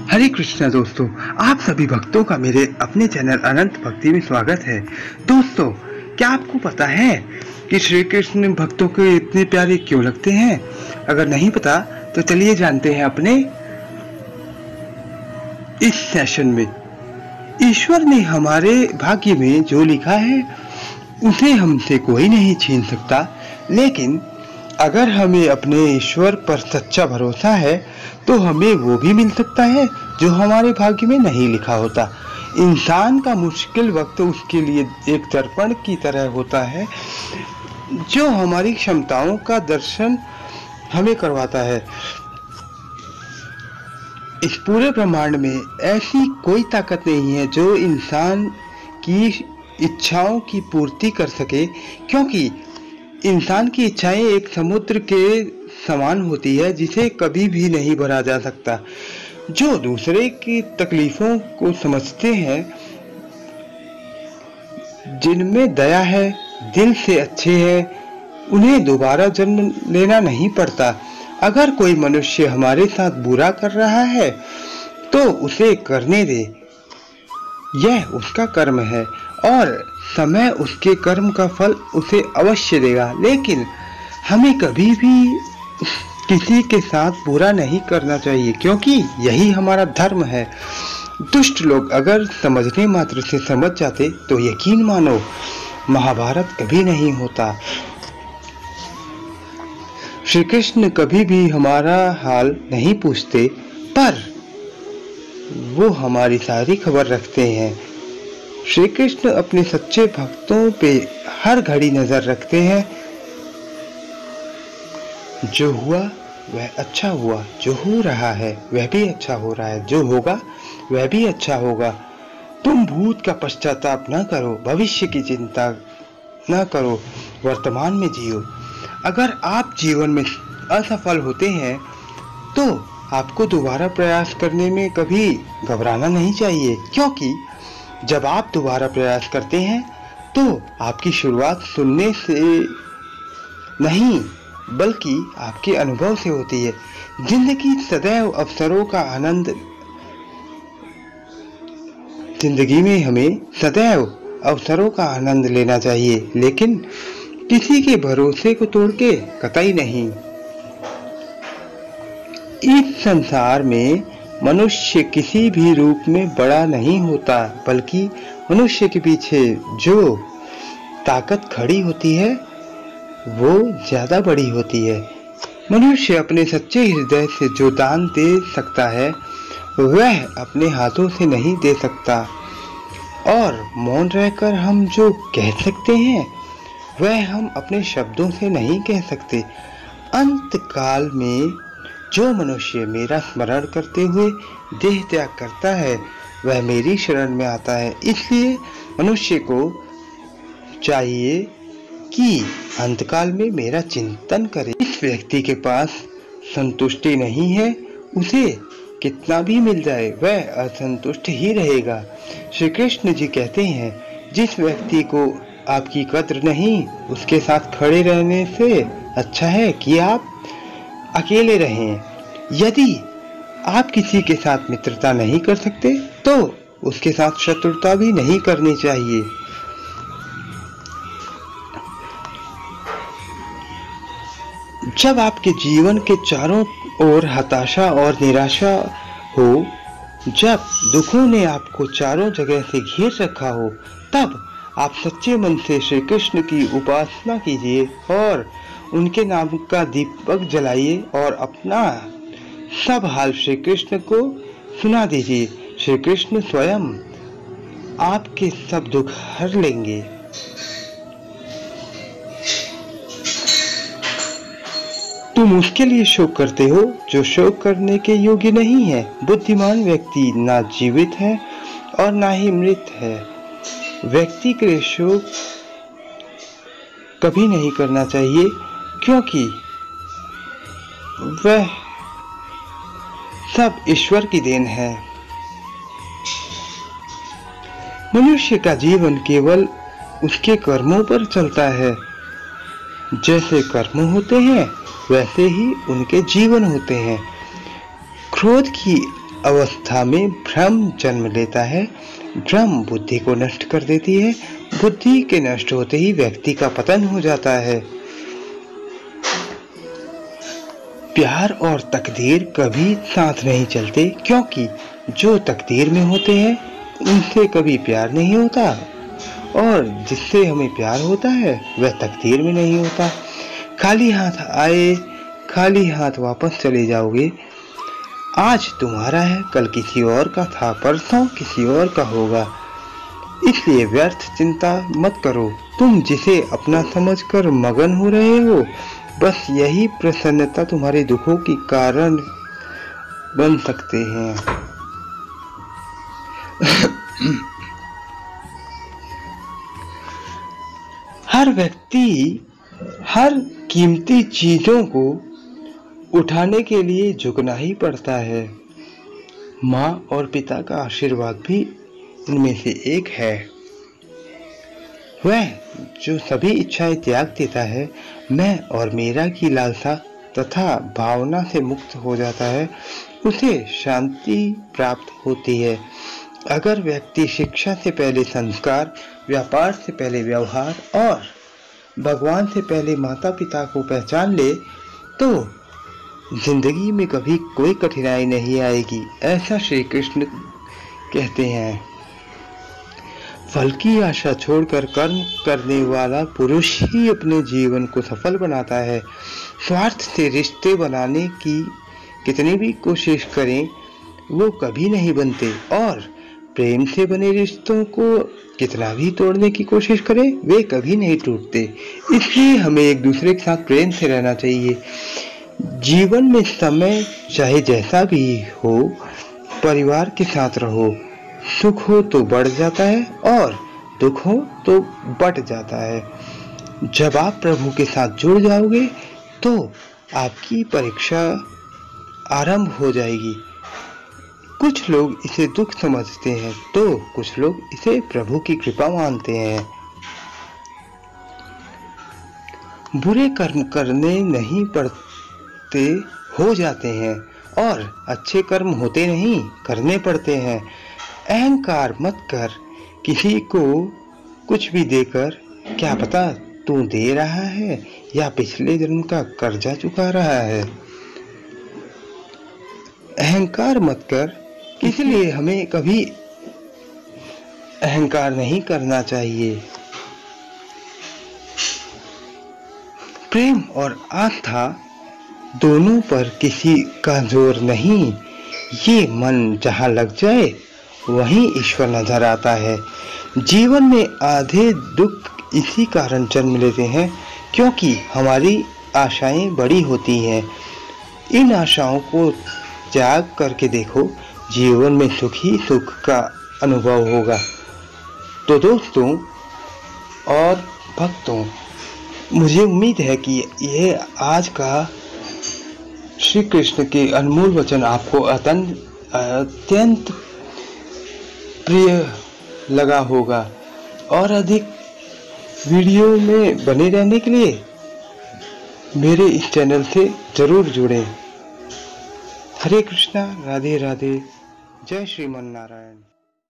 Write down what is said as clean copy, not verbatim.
हरे कृष्णा दोस्तों, आप सभी भक्तों का मेरे अपने चैनल अनंत भक्ति में स्वागत है। दोस्तों, क्या आपको पता है कि श्री कृष्ण भक्तों को इतने प्यारे क्यों लगते हैं? अगर नहीं पता तो चलिए जानते हैं अपने इस सेशन में। ईश्वर ने हमारे भाग्य में जो लिखा है उसे हमसे कोई नहीं छीन सकता, लेकिन अगर हमें अपने ईश्वर पर सच्चा भरोसा है तो हमें वो भी मिल सकता है जो हमारे भाग्य में नहीं लिखा होता। इंसान का मुश्किल वक्त उसके लिए एक दर्पण की तरह होता है जो हमारी क्षमताओं का दर्शन हमें करवाता है। इस पूरे ब्रह्मांड में ऐसी कोई ताकत नहीं है जो इंसान की इच्छाओं की पूर्ति कर सके, क्योंकि इंसान की इच्छाएं एक समुद्र के समान होती है जिसे कभी भी नहीं भरा जा सकता। जो दूसरे की तकलीफों को समझते हैं, जिनमें दया है, दिल से अच्छे हैं, उन्हें दोबारा जन्म लेना नहीं पड़ता। अगर कोई मनुष्य हमारे साथ बुरा कर रहा है तो उसे करने दे, यह उसका कर्म है और समय उसके कर्म का फल उसे अवश्य देगा। लेकिन हमें कभी भी किसी के साथ बुरा नहीं करना चाहिए, क्योंकि यही हमारा धर्म है। दुष्ट लोग अगर समझने मात्र से समझ जाते तो यकीन मानो महाभारत कभी नहीं होता। श्री कृष्ण कभी भी हमारा हाल नहीं पूछते, पर वो हमारी सारी खबर रखते हैं। श्री कृष्ण अपने सच्चे भक्तों पे हर घड़ी नजर रखते हैं। जो हुआ वह अच्छा हुआ, जो हो रहा है वह भी अच्छा हो रहा है, जो होगा वह भी अच्छा होगा। तुम भूत का पश्चाताप न करो, भविष्य की चिंता न करो, वर्तमान में जियो। अगर आप जीवन में असफल होते हैं तो आपको दोबारा प्रयास करने में कभी घबराना नहीं चाहिए, क्योंकि जब आप दोबारा प्रयास करते हैं तो आपकी शुरुआत सुनने से नहीं बल्कि आपके अनुभव से होती है। जिंदगी सदैव अवसरों का आनंद जिंदगी में हमें सदैव अवसरों का आनंद लेना चाहिए, लेकिन किसी के भरोसे को तोड़ के कतई नहीं। इस संसार में मनुष्य किसी भी रूप में बड़ा नहीं होता, बल्कि मनुष्य के पीछे जो ताकत खड़ी होती है वो ज्यादा बड़ी होती है। मनुष्य अपने सच्चे हृदय से जो दान दे सकता है वह अपने हाथों से नहीं दे सकता, और मौन रहकर हम जो कह सकते हैं वह हम अपने शब्दों से नहीं कह सकते। अंत काल में जो मनुष्य मेरा स्मरण करते हुए देह त्याग करता है वह मेरी शरण में आता है। इसलिए मनुष्य को चाहिए कि अंतकाल में मेरा चिंतन करे। इस व्यक्ति के पास संतुष्टि नहीं है, उसे कितना भी मिल जाए वह असंतुष्ट ही रहेगा। श्री कृष्ण जी कहते हैं, जिस व्यक्ति को आपकी कद्र नहीं, उसके साथ खड़े रहने से अच्छा है कि आप अकेले रहें। यदि आप किसी के साथ मित्रता नहीं कर सकते तो उसके साथ शत्रुता भी नहीं करनी चाहिए। जब आपके जीवन के चारों ओर हताशा और निराशा हो, जब दुखों ने आपको चारों जगह से घेर रखा हो, तब आप सच्चे मन से श्री कृष्ण की उपासना कीजिए और उनके नाम का दीपक जलाइए और अपना सब हाल श्री कृष्ण को सुना दीजिए। श्री कृष्ण स्वयं आपके सब दुख हर लेंगे। तुम उसके लिए शोक करते हो जो शोक करने के योग्य नहीं है। बुद्धिमान व्यक्ति ना जीवित है और ना ही मृत है। व्यक्ति के लिए शोक कभी नहीं करना चाहिए, क्योंकि वह सब ईश्वर की देन है। मनुष्य का जीवन केवल उसके कर्मों पर चलता है। जैसे कर्म होते हैं वैसे ही उनके जीवन होते हैं। क्रोध की अवस्था में भ्रम जन्म लेता है। भ्रम बुद्धि को नष्ट कर देती है। बुद्धि के नष्ट होते ही व्यक्ति का पतन हो जाता है। प्यार और तकदीर कभी साथ नहीं चलते, क्योंकि जो तकदीर में होते हैं उनसे कभी प्यार नहीं होता, और जिससे हमें प्यार होता है वह तकदीर में नहीं होता। खाली हाथ आए खाली हाथ वापस चले जाओगे। आज तुम्हारा है, कल किसी और का था, परसों किसी और का होगा। इसलिए व्यर्थ चिंता मत करो। तुम जिसे अपना समझकर मगन हो रहे हो, बस यही प्रसन्नता तुम्हारे दुखों की कारण बन सकते हैं। हर व्यक्ति हर कीमती चीजों को उठाने के लिए झुकना ही पड़ता है। माँ और पिता का आशीर्वाद भी इनमें से एक है। वह जो सभी इच्छाएं त्याग देता है, मैं और मेरा की लालसा तथा भावना से मुक्त हो जाता है, उसे शांति प्राप्त होती है। अगर व्यक्ति शिक्षा से पहले संस्कार, व्यापार से पहले व्यवहार और भगवान से पहले माता पिता को पहचान ले, तो जिंदगी में कभी कोई कठिनाई नहीं आएगी। ऐसा श्री कृष्ण कहते हैं। फल की आशा छोड़कर कर्म करने वाला पुरुष ही अपने जीवन को सफल बनाता है। स्वार्थ से रिश्ते बनाने की कितनी भी कोशिश करें, वो कभी नहीं बनते, और प्रेम से बने रिश्तों को कितना भी तोड़ने की कोशिश करें, वे कभी नहीं टूटते। इसलिए हमें एक दूसरे के साथ प्रेम से रहना चाहिए। जीवन में समय चाहे जैसा भी हो, परिवार के साथ रहो। सुख हो तो बढ़ जाता है और दुख हो तो बढ़ जाता है। जब आप प्रभु के साथ जुड़ जाओगे तो आपकी परीक्षा आरंभ हो जाएगी। कुछ लोग इसे दुख समझते हैं तो कुछ लोग इसे प्रभु की कृपा मानते हैं। बुरे कर्म करने नहीं पड़ते, हो जाते हैं, और अच्छे कर्म होते नहीं, करने पड़ते हैं। अहंकार मत कर। किसी को कुछ भी देकर क्या पता तू दे रहा है या पिछले जन्म का कर्जा चुका रहा है। अहंकार मत कर। इसलिए हमें कभी अहंकार नहीं करना चाहिए। प्रेम और आस्था दोनों पर किसी का जोर नहीं। ये मन जहाँ लग जाए वहीं ईश्वर नजर आता है। जीवन में आधे दुख इसी कारण जन्म लेते हैं, क्योंकि हमारी आशाएं बड़ी होती हैं। इन आशाओं को त्याग करके देखो, जीवन में सुख ही सुख का अनुभव होगा। तो दोस्तों और भक्तों, मुझे उम्मीद है कि यह आज का श्री कृष्ण के अनमोल वचन आपको अत्यंत प्रिय लगा होगा, और अधिक वीडियो में बने रहने के लिए मेरे इस चैनल से जरूर जुड़ें। हरे कृष्णा, राधे राधे, जय श्रीमन नारायण।